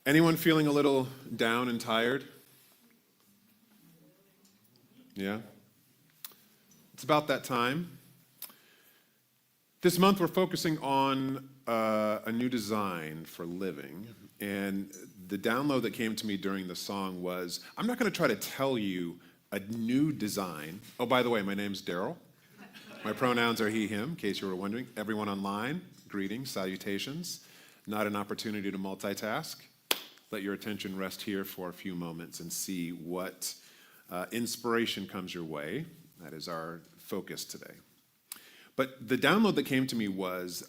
Anyone feeling a little down and tired? Yeah? It's about that time. This month we're focusing on a new design for living. And the download that came to me during the song was, I'm not going to try to tell you a new design. Oh, by the way, my name's Darrell. My pronouns are he, him, in case you were wondering. Everyone online, greetings, salutations. Not an opportunity to multitask. Let your attention rest here for a few moments and see what inspiration comes your way. That is our focus today. But the download that came to me was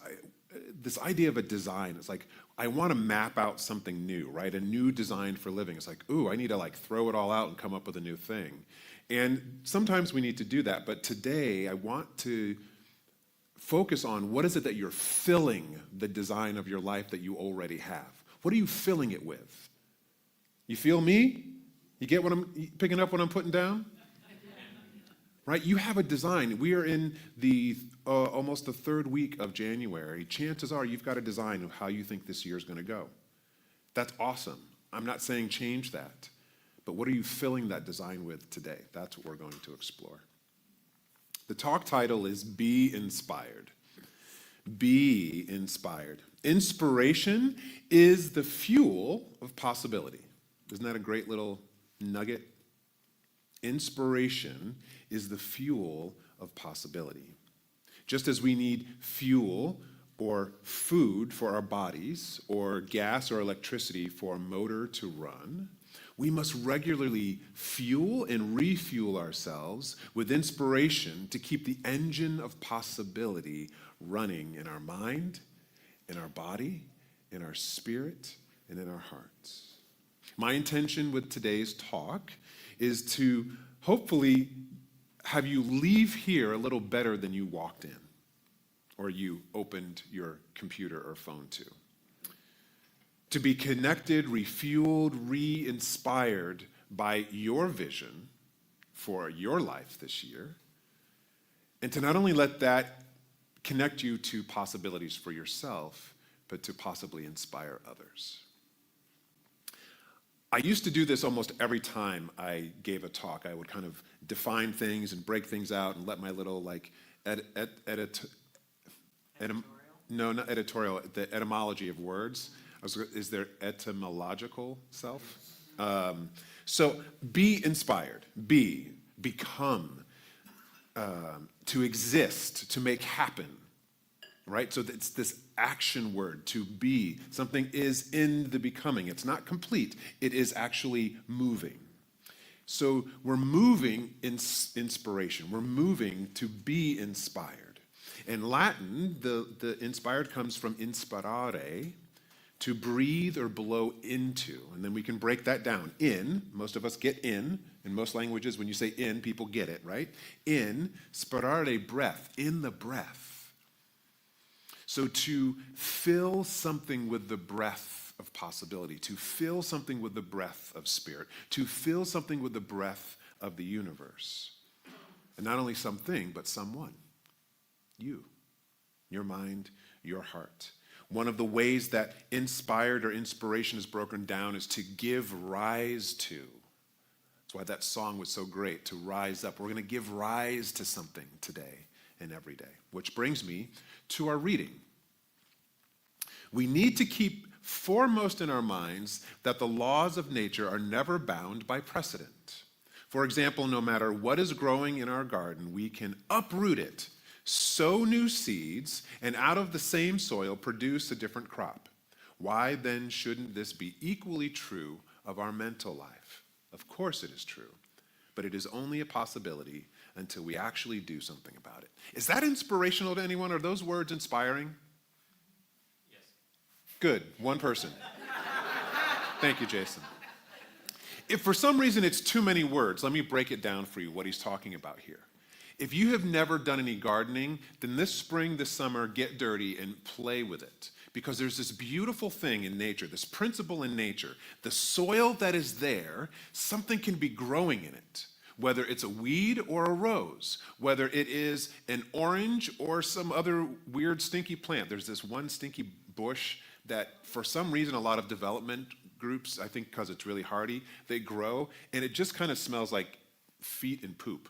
this idea of a design. It's like, I want to map out something new, right? A new design for living. It's like, ooh, I need to throw it all out and come up with a new thing. And sometimes we need to do that. But today I want to focus on what is it that you're filling the design of your life that you already have. What are you filling it with? You feel me? You get what I'm picking up, what I'm putting down? Right? You have a design. We are in the almost the third week of January. Chances are you've got a design of how you think this year is going to go. That's awesome. I'm not saying change that. But what are you filling that design with today? That's what we're going to explore. The talk title is Be Inspired. Be inspired. Inspiration is the fuel of possibility. Isn't that a great little nugget? Inspiration is the fuel of possibility. Just as we need fuel or food for our bodies, or gas or electricity for a motor to run, we must regularly fuel and refuel ourselves with inspiration to keep the engine of possibility running in our mind, in our body, in our spirit, and in our hearts. My intention with today's talk is to hopefully have you leave here a little better than you walked in, or you opened your computer or phone to. To be connected, refueled, re-inspired by your vision for your life this year, and to not only let that connect you to possibilities for yourself, but to possibly inspire others. I used to do this almost every time I gave a talk. I would kind of define things and break things out and let my little not editorial, the etymology of words. Is there etymological self? So be inspired, become, to exist, to make happen, right? So it's this action word, to be. Something is in the becoming. It's not complete. It is actually moving. So we're moving in inspiration. We're moving to be inspired. In Latin, the inspired comes from inspirare, to breathe or blow into. And then we can break that down. In, most of us get in. In most languages, when you say in, people get it, right? In, spirare, breath, in the breath. So to fill something with the breath of possibility, to fill something with the breath of spirit, to fill something with the breath of the universe. And not only something, but someone. You, your mind, your heart. One of the ways that inspired or inspiration is broken down is to give rise to. That's why that song was so great, to rise up. We're going to give rise to something today and every day. Which brings me to our reading. We need to keep foremost in our minds that the laws of nature are never bound by precedent. For example, no matter what is growing in our garden, we can uproot it, sow new seeds, and out of the same soil produce a different crop. Why then shouldn't this be equally true of our mental life? Of course it is true, but it is only a possibility until we actually do something about it. Is that inspirational to anyone? Are those words inspiring? Yes. Good, one person. Thank you, Jason. If for some reason it's too many words, let me break it down for you, what he's talking about here. If you have never done any gardening, then this spring, this summer, get dirty and play with it. Because there's this beautiful thing in nature, this principle in nature. The soil that is there, something can be growing in it. Whether it's a weed or a rose, whether it is an orange or some other weird stinky plant. There's this one stinky bush that for some reason a lot of development groups, I think because it's really hardy, they grow, and it just kind of smells like feet and poop.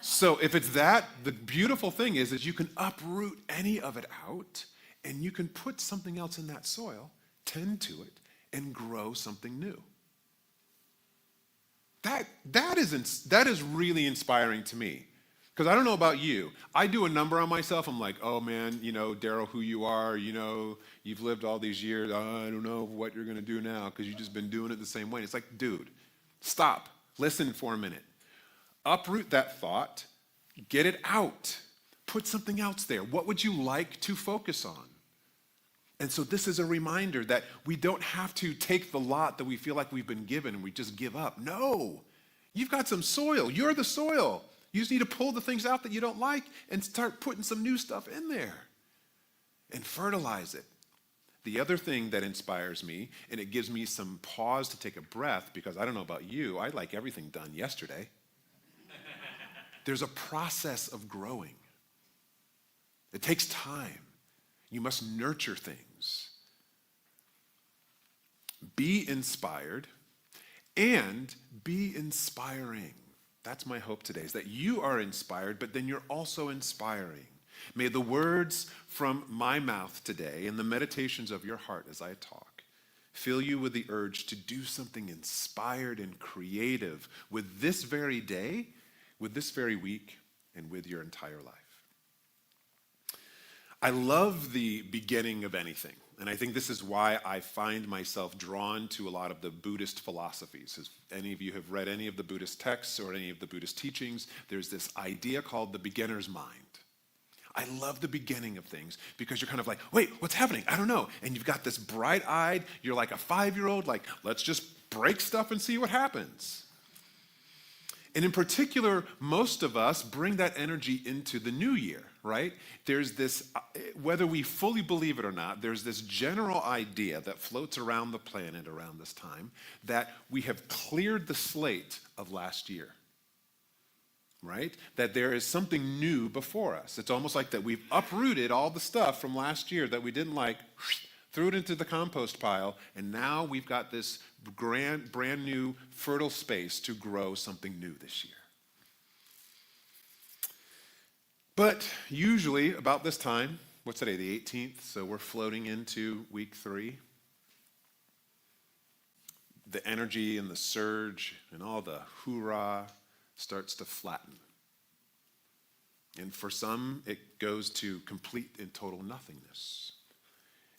So if it's that, the beautiful thing is you can uproot any of it out, and you can put something else in that soil, tend to it, and grow something new. That is really inspiring to me. Because I don't know about you. I do a number on myself. I'm like, oh man, Darrell, who you are, you've lived all these years. I don't know what you're going to do now because you've just been doing it the same way. And it's like, dude, stop. Listen for a minute. Uproot that thought. Get it out. Put something else there. What would you like to focus on? And so this is a reminder that we don't have to take the lot that we feel like we've been given and we just give up. No. You've got some soil. You're the soil. You just need to pull the things out that you don't like and start putting some new stuff in there and fertilize it. The other thing that inspires me, and it gives me some pause to take a breath, because I don't know about you, I like everything done yesterday. There's a process of growing. It takes time. You must nurture things. Be inspired and be inspiring. That's my hope today, is that you are inspired, but then you're also inspiring. May the words from my mouth today and the meditations of your heart as I talk fill you with the urge to do something inspired and creative with this very day, with this very week, and with your entire life. I love the beginning of anything, and I think this is why I find myself drawn to a lot of the Buddhist philosophies. If any of you have read any of the Buddhist texts or any of the Buddhist teachings, there's this idea called the beginner's mind. I love the beginning of things because you're kind of like, wait, what's happening? I don't know. And you've got this bright-eyed, you're like a 5-year-old, like, let's just break stuff and see what happens. And in particular, most of us bring that energy into the new year, right? There's this, whether we fully believe it or not, there's this general idea that floats around the planet around this time that we have cleared the slate of last year, right? That there is something new before us. It's almost like that we've uprooted all the stuff from last year that we didn't like, threw it into the compost pile, and now we've got this brand new fertile space to grow something new this year. But usually about this time, what's today, the 18th, so we're floating into week 3. The energy and the surge and all the hoorah starts to flatten. And for some, it goes to complete and total nothingness.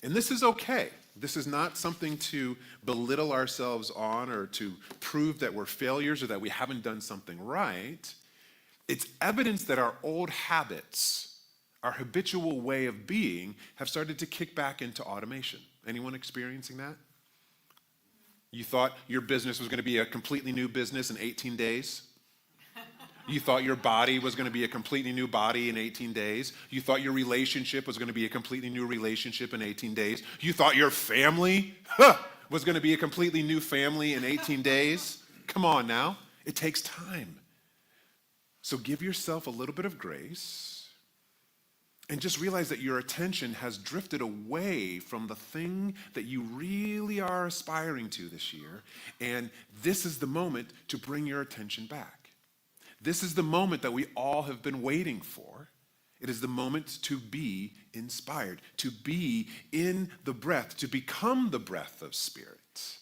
And this is okay. This is not something to belittle ourselves on or to prove that we're failures or that we haven't done something right. It's evidence that our old habits, our habitual way of being, have started to kick back into automation. Anyone experiencing that? You thought your business was going to be a completely new business in 18 days? You thought your body was going to be a completely new body in 18 days. You thought your relationship was going to be a completely new relationship in 18 days. You thought your family was going to be a completely new family in 18 days. Come on now. It takes time. So give yourself a little bit of grace and just realize that your attention has drifted away from the thing that you really are aspiring to this year. And this is the moment to bring your attention back. This is the moment that we all have been waiting for. It is the moment to be inspired, to be in the breath, to become the breath of spirit,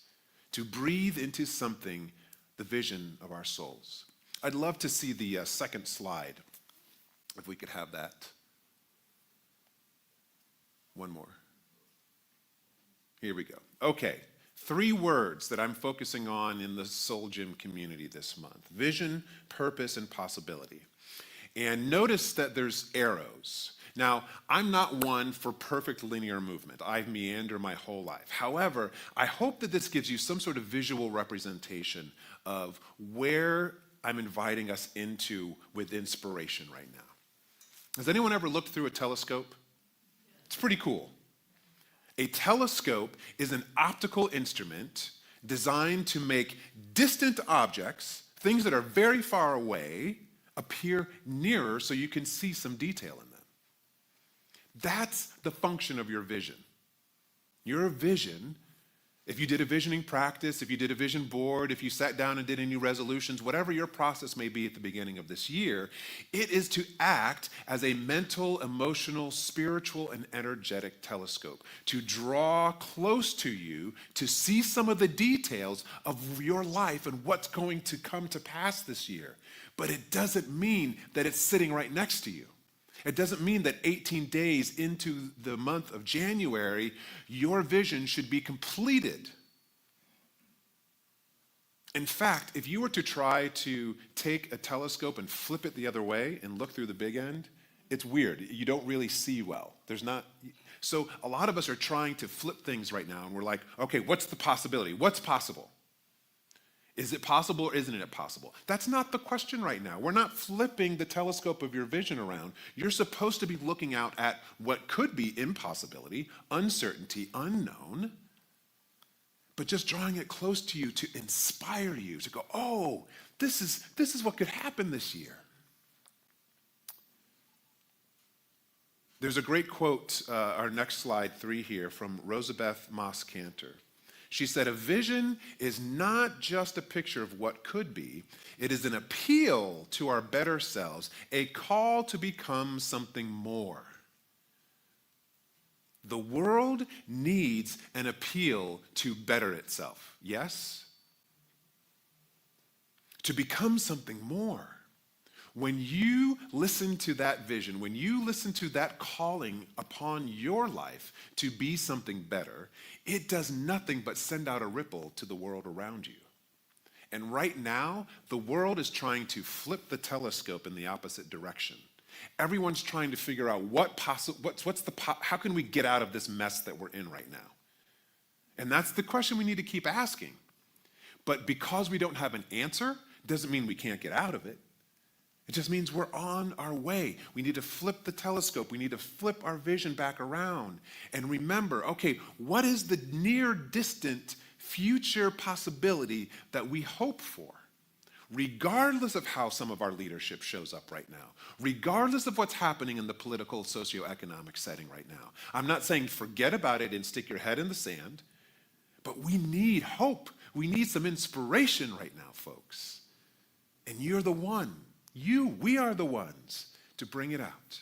to breathe into something, the vision of our souls. I'd love to see the second slide, if we could have that. One more. Here we go. Okay. 3 words that I'm focusing on in the Soul Gym community this month: vision, purpose, and possibility. And notice that there's arrows. Now, I'm not one for perfect linear movement. I've meandered my whole life. However, I hope that this gives you some sort of visual representation of where I'm inviting us into with inspiration right now. Has anyone ever looked through a telescope? It's pretty cool. A telescope is an optical instrument designed to make distant objects, things that are very far away, appear nearer so you can see some detail in them. That's the function of your vision. Your vision, if you did a visioning practice, if you did a vision board, if you sat down and did any resolutions, whatever your process may be at the beginning of this year, it is to act as a mental, emotional, spiritual, and energetic telescope, to draw close to you, to see some of the details of your life and what's going to come to pass this year. But it doesn't mean that it's sitting right next to you. It doesn't mean that 18 days into the month of January, your vision should be completed. In fact, if you were to try to take a telescope and flip it the other way and look through the big end, it's weird. You don't really see well. So a lot of us are trying to flip things right now, and we're like, okay, what's the possibility? What's possible? Is it possible or isn't it possible? That's not the question right now. We're not flipping the telescope of your vision around. You're supposed to be looking out at what could be impossibility, uncertainty, unknown, but just drawing it close to you to inspire you, to go, oh, this is what could happen this year. There's a great quote, our next slide 3 here, from Rosabeth Moss Cantor. She said, a vision is not just a picture of what could be. It is an appeal to our better selves, a call to become something more. The world needs an appeal to better itself, yes? To become something more. When you listen to that vision, when you listen to that calling upon your life to be something better, it does nothing but send out a ripple to the world around you. And right now, the world is trying to flip the telescope in the opposite direction. Everyone's trying to figure out how can we get out of this mess that we're in right now? And that's the question we need to keep asking. But because we don't have an answer, doesn't mean we can't get out of it. It just means we're on our way. We need to flip the telescope. We need to flip our vision back around and remember, okay, what is the near distant future possibility that we hope for? Regardless of how some of our leadership shows up right now, regardless of what's happening in the political, socioeconomic setting right now. I'm not saying forget about it and stick your head in the sand, but we need hope. We need some inspiration right now, folks. And you're the one. We are the ones to bring it out.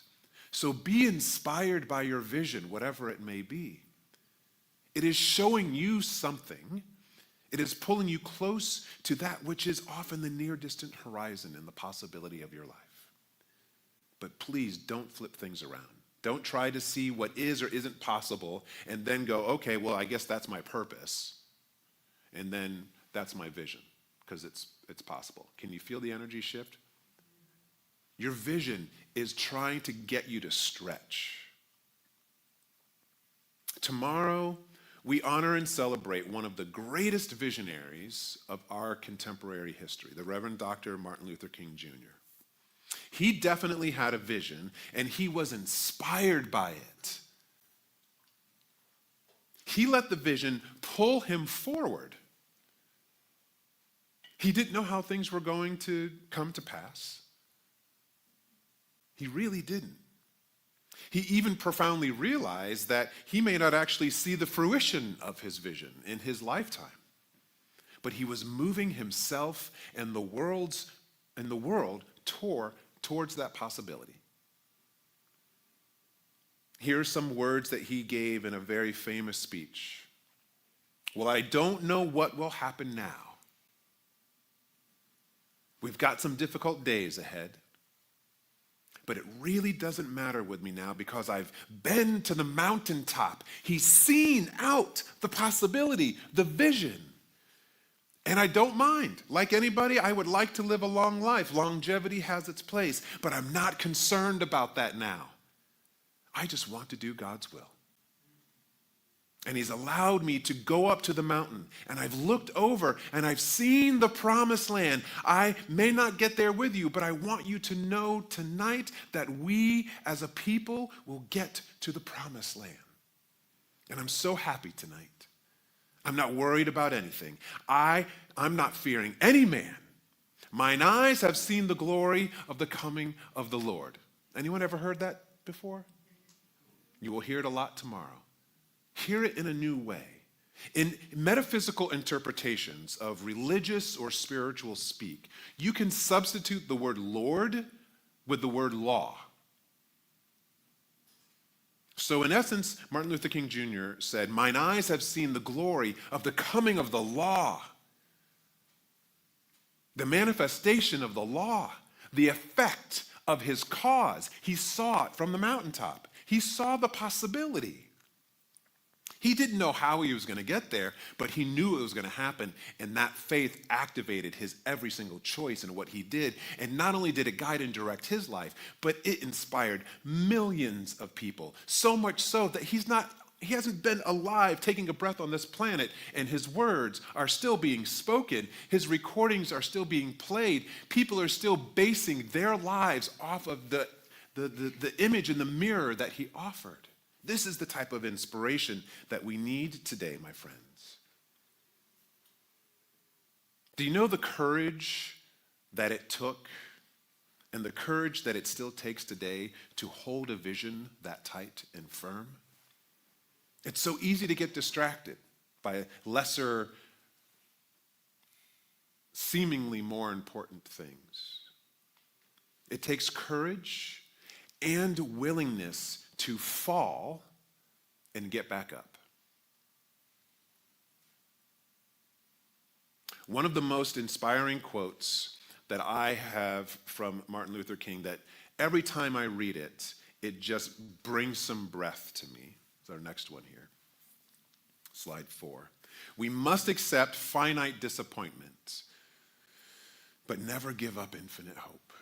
So be inspired by your vision, whatever it may be. It is showing you something. It is pulling you close to that which is off in the near distant horizon and the possibility of your life. But please don't flip things around. Don't try to see what is or isn't possible and then go, okay, well, I guess that's my purpose. And then that's my vision, because it's possible. Can you feel the energy shift? Your vision is trying to get you to stretch. Tomorrow, we honor and celebrate one of the greatest visionaries of our contemporary history, the Reverend Dr. Martin Luther King Jr. He definitely had a vision, and he was inspired by it. He let the vision pull him forward. He didn't know how things were going to come to pass. He really didn't. He even profoundly realized that he may not actually see the fruition of his vision in his lifetime. But he was moving himself and the world towards that possibility. Here are some words that he gave in a very famous speech. Well, I don't know what will happen now. We've got some difficult days ahead. But it really doesn't matter with me now because I've been to the mountaintop. He's seen out the possibility, the vision. And I don't mind. Like anybody, I would like to live a long life. Longevity has its place, but I'm not concerned about that now. I just want to do God's will. And he's allowed me to go up to the mountain. And I've looked over and I've seen the promised land. I may not get there with you, but I want you to know tonight that we as a people will get to the promised land. And I'm so happy tonight. I'm not worried about anything. I'm not fearing any man. Mine eyes have seen the glory of the coming of the Lord. Anyone ever heard that before? You will hear it a lot tomorrow. Hear it in a new way. In metaphysical interpretations of religious or spiritual speak, you can substitute the word Lord with the word law. So in essence, Martin Luther King Jr. said, "Mine eyes have seen the glory of the coming of the law." The manifestation of the law, the effect of his cause. He saw it from the mountaintop. He saw the possibility. He didn't know how he was going to get there, but he knew it was going to happen, and that faith activated his every single choice in what he did. And not only did it guide and direct his life, but it inspired millions of people, so much so that he hasn't been alive taking a breath on this planet, and his words are still being spoken. His recordings are still being played. People are still basing their lives off of the image in the mirror that he offered. This is the type of inspiration that we need today, my friends. Do you know the courage that it took and the courage that it still takes today to hold a vision that tight and firm? It's so easy to get distracted by lesser, seemingly more important things. It takes courage and willingness to fall and get back up. One of the most inspiring quotes that I have from Martin Luther King, that every time I read it, it just brings some breath to me. It's our next one here. Slide 4. "We must accept finite disappointment, but never give up infinite hope."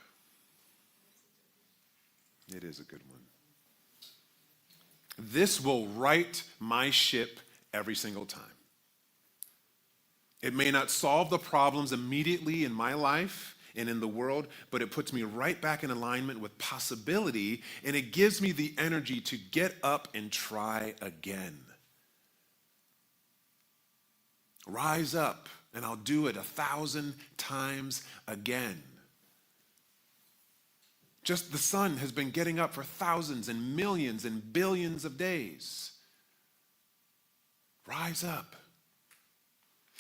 It is a good one. "This will right my ship every single time. It may not solve the problems immediately in my life and in the world, but it puts me right back in alignment with possibility, and it gives me the energy to get up and try again. Rise up, and I'll do it 1,000 times again." Just the sun has been getting up for thousands and millions and billions of days. Rise up.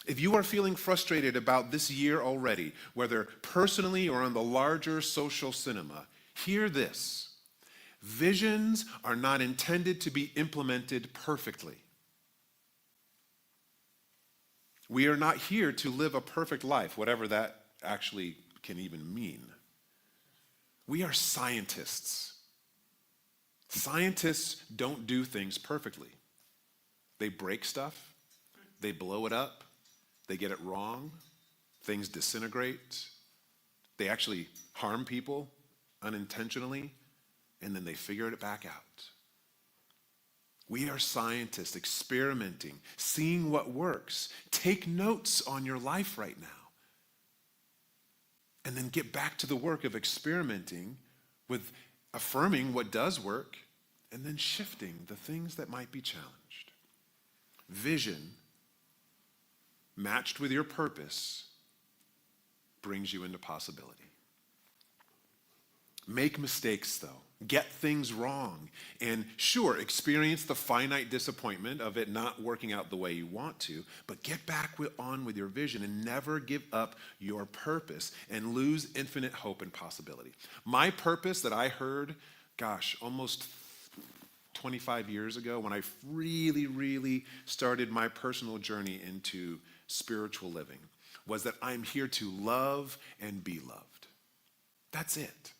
If you are feeling frustrated about this year already, whether personally or on the larger social cinema, hear this. Visions are not intended to be implemented perfectly. We are not here to live a perfect life, whatever that actually can even mean. We are scientists. Scientists don't do things perfectly. They break stuff, they blow it up, they get it wrong, things disintegrate, they actually harm people unintentionally, and then they figure it back out. We are scientists experimenting, seeing what works. Take notes on your life right now. And then get back to the work of experimenting with affirming what does work and then shifting the things that might be challenged. Vision matched with your purpose brings you into possibility. Make mistakes, though. Get things wrong. And sure, experience the finite disappointment of it not working out the way you want to, but get back on with your vision and never give up your purpose and lose infinite hope and possibility. My purpose that I heard, almost 25 years ago when I really started my personal journey into spiritual living, was that I'm here to love and be loved. That's it.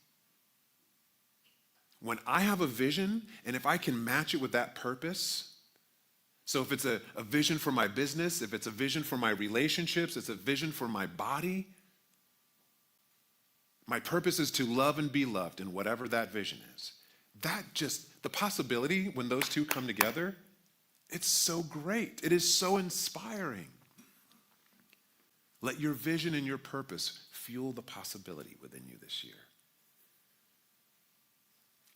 When I have a vision, and if I can match it with that purpose, so if it's a vision for my business, if it's a vision for my relationships, it's a vision for my body, my purpose is to love and be loved in whatever that vision is. The possibility when those two come together, it's so great. It is so inspiring. Let your vision and your purpose fuel the possibility within you this year.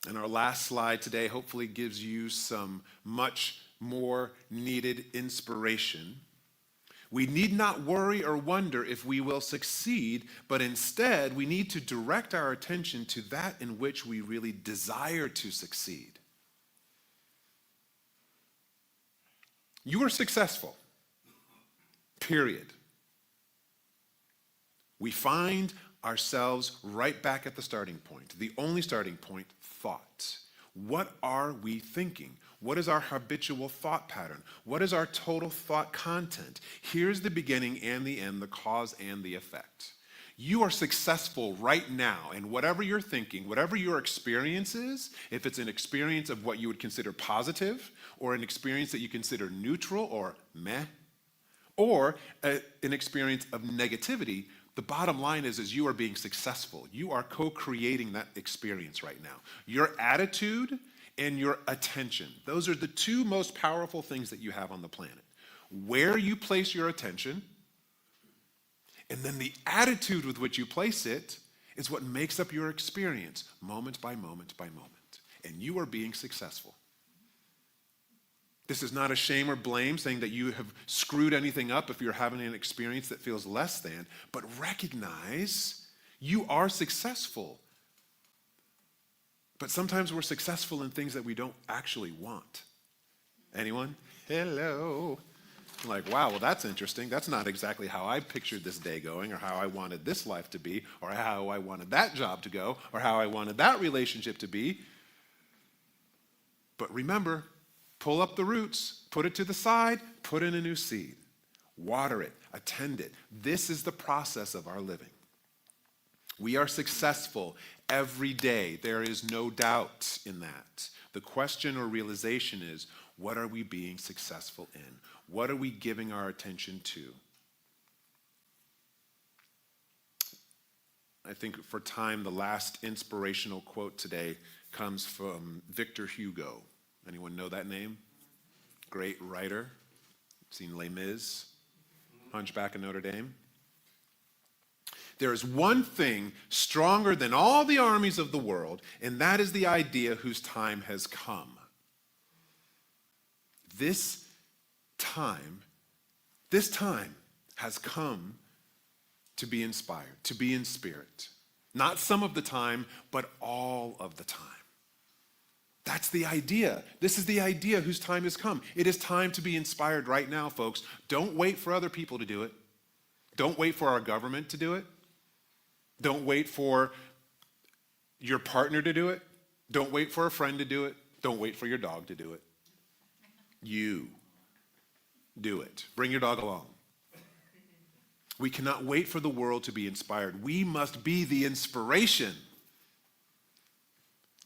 And our last slide today hopefully gives you some much more needed inspiration. We need not worry or wonder if we will succeed, but instead we need to direct our attention to that in which we really desire to succeed. You are successful. Period. We find ourselves right back at the starting point. The only starting point, thought. What are we thinking? What is our habitual thought pattern? What is our total thought content? Here's the beginning and the end, the cause and the effect. You are successful right now, and whatever you're thinking, whatever your experience is, if it's an experience of what you would consider positive, or an experience that you consider neutral or meh, or an experience of negativity, the bottom line is you are being successful. You are co-creating that experience right now. Your attitude and your attention. Those are the two most powerful things that you have on the planet. Where you place your attention, and then the attitude with which you place it is what makes up your experience moment by moment by moment. And you are being successful. This is not a shame or blame saying that you have screwed anything up if you're having an experience that feels less than, but recognize you are successful. But sometimes we're successful in things that we don't actually want. Anyone? Hello. I'm like, wow, well, that's interesting. That's not exactly how I pictured this day going, or how I wanted this life to be, or how I wanted that job to go, or how I wanted that relationship to be. But remember, pull up the roots, put it to the side, put in a new seed. Water it, attend it. This is the process of our living. We are successful every day. There is no doubt in that. The question or realization is, what are we being successful in? What are we giving our attention to? I think for time, the last inspirational quote today comes from Victor Hugo. Anyone know that name? Great writer. Seen Les Mis, Hunchback of Notre Dame. There is one thing stronger than all the armies of the world, and that is the idea whose time has come. This time has come to be inspired, to be in spirit. Not some of the time, but all of the time. That's the idea. This is the idea whose time has come. It is time to be inspired right now, folks. Don't wait for other people to do it. Don't wait for our government to do it. Don't wait for your partner to do it. Don't wait for a friend to do it. Don't wait for your dog to do it. You do it. Bring your dog along. We cannot wait for the world to be inspired. We must be the inspiration.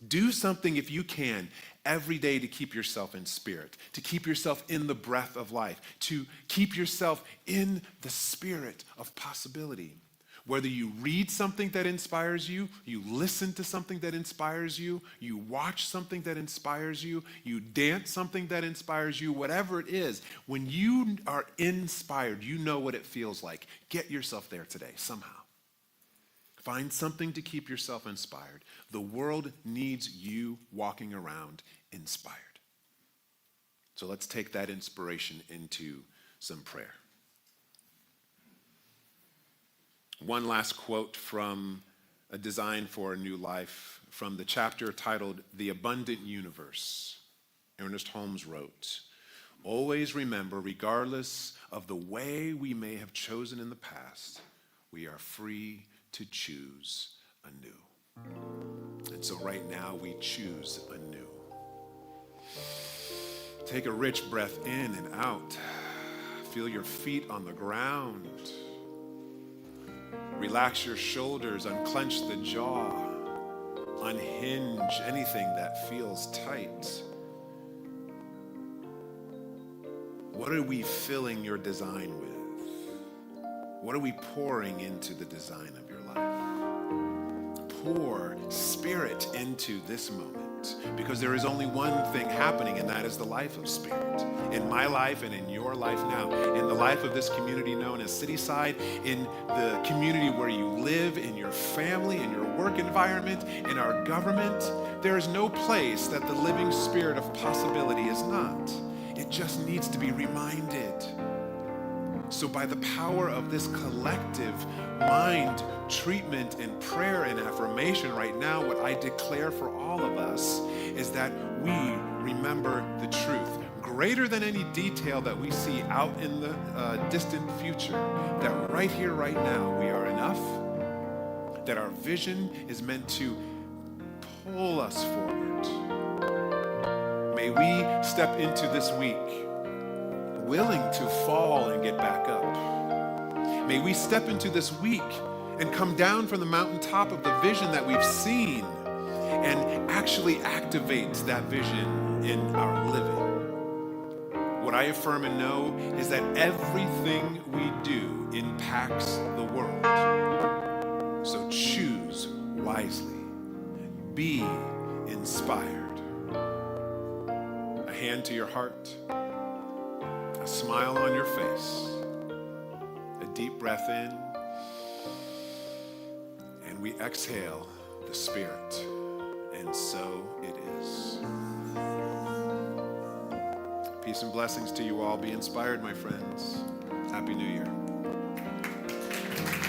Do something if you can every day to keep yourself in spirit, to keep yourself in the breath of life, to keep yourself in the spirit of possibility. Whether you read something that inspires you, you listen to something that inspires you, you watch something that inspires you, you dance something that inspires you, whatever it is, when you are inspired, you know what it feels like. Get yourself there today, somehow. Find something to keep yourself inspired. The world needs you walking around inspired. So let's take that inspiration into some prayer. One last quote from A Design for a New Life from the chapter titled The Abundant Universe. Ernest Holmes wrote, "Always remember, regardless of the way we may have chosen in the past, we are free to choose anew." And so right now we choose anew. Take a rich breath in and out. Feel your feet on the ground. Relax your shoulders, unclench the jaw, unhinge anything that feels tight. What are we filling your design with? What are we pouring into the design of your life? Pour spirit into this moment, because there is only one thing happening, and that is the life of spirit. In my life and in your life now, in the life of this community known as Cityside, in the community where you live, in your family, in your work environment, in our government, there is no place that the living spirit of possibility is not. It just needs to be reminded. So by the power of this collective mind treatment and prayer and affirmation right now, what I declare for all of us is that we remember the truth. greater than any detail that we see out in the distant future, that right here, right now, we are enough, that our vision is meant to pull us forward. May we step into this week willing to fall and get back up. May we step into this week and come down from the mountaintop of the vision that we've seen and actually activate that vision in our living. What I affirm and know is that everything we do impacts the world. So choose wisely. Be inspired. A hand to your heart, a smile on your face, a deep breath in, and we exhale the Spirit. And so it is. Peace and blessings to you all. Be inspired, my friends. Happy New Year.